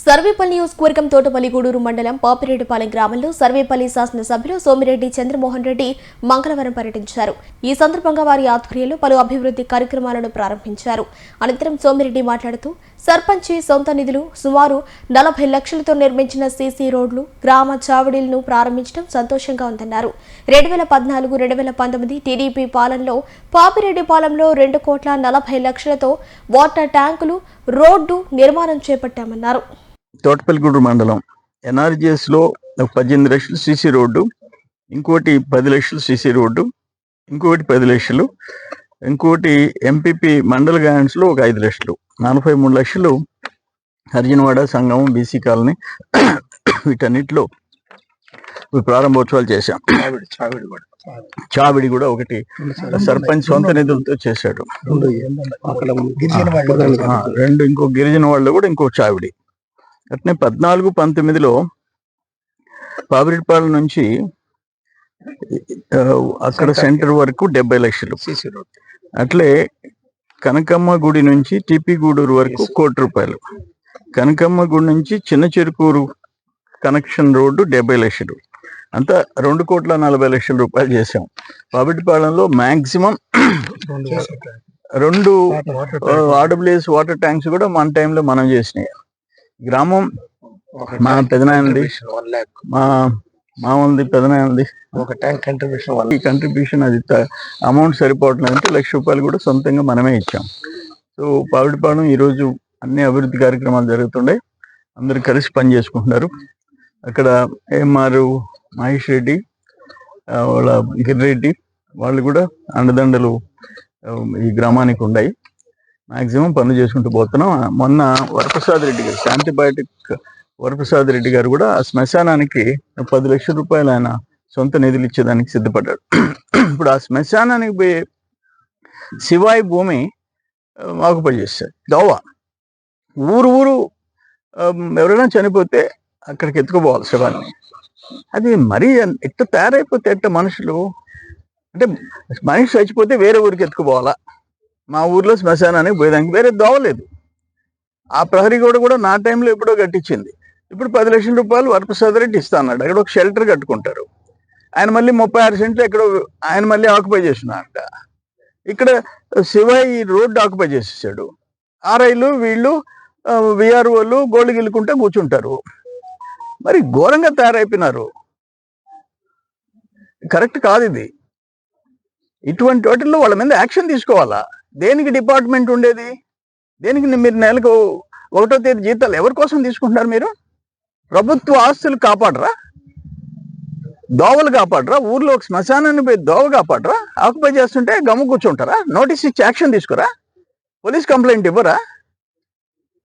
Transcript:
సర్వేపల్లి నియోజకవర్గం తోటపల్లి గూడూరు మండలం పాపిరెడ్డిపాలెం గ్రామంలో సర్వేపల్లి శాసనసభ్యులు సోమిరెడ్డి చంద్రమోహన్ రెడ్డి మంగళవారం పర్యటించారు. ఈ సందర్భంగా వారి ఆధ్వర్యంలో పలు అభివృద్ధి కార్యక్రమాలను ప్రారంభించారు. అనంతరం సోమిరెడ్డి మాట్లాడుతూ సర్పంచి సొంత నిధులు సుమారు 40 లక్షలతో నిర్మించిన సీసీ రోడ్లు, గ్రామ చావడిలను ప్రారంభించడం సంతోషంగా ఉందన్నారు. 2014-2019 టీడీపీ పాలనలో పాపిరెడ్డిపాలెంలో 2,40 లక్షలతో వాటర్ ట్యాంకులు, రోడ్డు నిర్మాణం చేపట్టామన్నారు. తోటపల్లి గూడూరు మండలం ఎన్ఆర్జీఎస్ లో 18 లక్షలు సీసీ రోడ్డు, ఇంకోటి 10 లక్షలు సీసీ రోడ్డు, ఇంకోటి 10 లక్షలు, ఇంకోటి ఎంపీపీ మండల గ్రాంట్స్ లో 5 లక్షలు, 43 లక్షలు హరిజనవాడ సంగమం బీసీ కాలనీ వీటన్నిటిలో ప్రారంభోత్సవాలు చేశాం. చావిడి కూడా ఒకటి సర్పంచ్ సొంత నిధులతో చేశాడు. ఇంకో గిరిజన వాళ్ళు కూడా ఇంకో చావిడి. అట్నే 14-19లో పాపిరెడ్డిపాలెం నుంచి అక్కడ సెంటర్ వరకు 70 లక్షలు. అట్లే కనకమ్మ గుడి నుంచి టీపీ గూడూరు వరకు 1 కోటి రూపాయలు. కనకమ్మ గుడి నుంచి చిన్న చెరుకూరు కనెక్షన్ రోడ్డు 70 లక్షలు. అంతా 2,40 లక్షల రూపాయలు చేసాం. పాపిరెడ్డిపాలెంలో మాక్సిమం 2 ఆర్డబ్ల్యూఎస్ వాటర్ ట్యాంక్స్ కూడా మన టైంలో మనం చేసినాయి. గ్రామం మా పెదనాయనది, మా మామూలుది పెదనాయనది ఒక ట్యాంక్ కంట్రిబ్యూషన్ అది అమౌంట్ సరిపోవట్లేదంటే 1 లక్ష రూపాయలు కూడా సొంతంగా మనమే ఇచ్చాం. సో పాపిరెడ్డిపాలెం ఈరోజు అన్ని అభివృద్ధి కార్యక్రమాలు జరుగుతుండే, అందరూ కలిసి పని చేసుకుంటున్నారు. అక్కడ ఏఎంఆర్ మహేష్ రెడ్డి వాళ్ళ గిరిరెడ్డి వాళ్ళు కూడా అండదండలు ఈ గ్రామానికి ఉన్నాయి. మాక్సిమం పనులు చేసుకుంటూ పోతున్నాం. మొన్న వరప్రసాద్ రెడ్డి గారు, శాంతిబయోటిక్ వరప్రసాద్ రెడ్డి గారు కూడా ఆ శ్మశానానికి 10 లక్షల రూపాయలు ఆయన సొంత నిధులు ఇచ్చేదానికి సిద్ధపడ్డాడు. ఇప్పుడు ఆ శ్మశానానికి పోయే శివాయి భూమి ఆకుపై చేశారు. దోవా ఊరు ఎవరైనా చనిపోతే అక్కడికి ఎత్తుకుపోవాలి శవాన్ని. అది మరీ ఎట్ట తయారైపోతే ఎట్ట మనుషులు అంటే మనిషి చచ్చిపోతే వేరే ఊరికి ఎత్తుకుపోవాలా? మా ఊర్లో శ్మశానానికి పోయేదానికి వేరే దోవలేదు. ఆ ప్రహరీ కూడా నా టైంలో ఎప్పుడో కట్టించింది. ఇప్పుడు 10 లక్షల రూపాయలు వరప్రసాద్ రెడ్డి ఇస్తా అన్నాడు. అక్కడ ఒక షెల్టర్ కట్టుకుంటారు. ఆయన మళ్ళీ 36 సెంట్లు ఎక్కడో ఆయన మళ్ళీ ఆక్యుపై చేసినారంట. ఇక్కడ శివాయి రోడ్డు ఆక్యుపై చేసేసాడు. ఆర్ఐలు వీళ్ళు విఆర్ఓలు గోళ్ళు గిల్లుకుంటే కూర్చుంటారు. మరి ఘోరంగా తయారైపోయినారు. కరెక్ట్ కాదు ఇది. ఇటువంటి వాటిల్లో వాళ్ళ మీద యాక్షన్ తీసుకోవాలా? దేనికి డిపార్ట్మెంట్ ఉండేది? దేనికి మీరు నెలకు 1వ తేదీ జీతాలు ఎవరి కోసం తీసుకుంటున్నారు? మీరు ప్రభుత్వ ఆస్తులు కాపాడరా? దోవలు కాపాడరా? ఊర్లో ఒక శ్మశానాన్ని పోయి దోవ కాపాడరా? ఆక్యుపై చేస్తుంటే గమ్ము కూర్చుంటారా? నోటీస్ ఇచ్చి యాక్షన్ తీసుకురా? పోలీస్ కంప్లైంట్ ఇవ్వరా?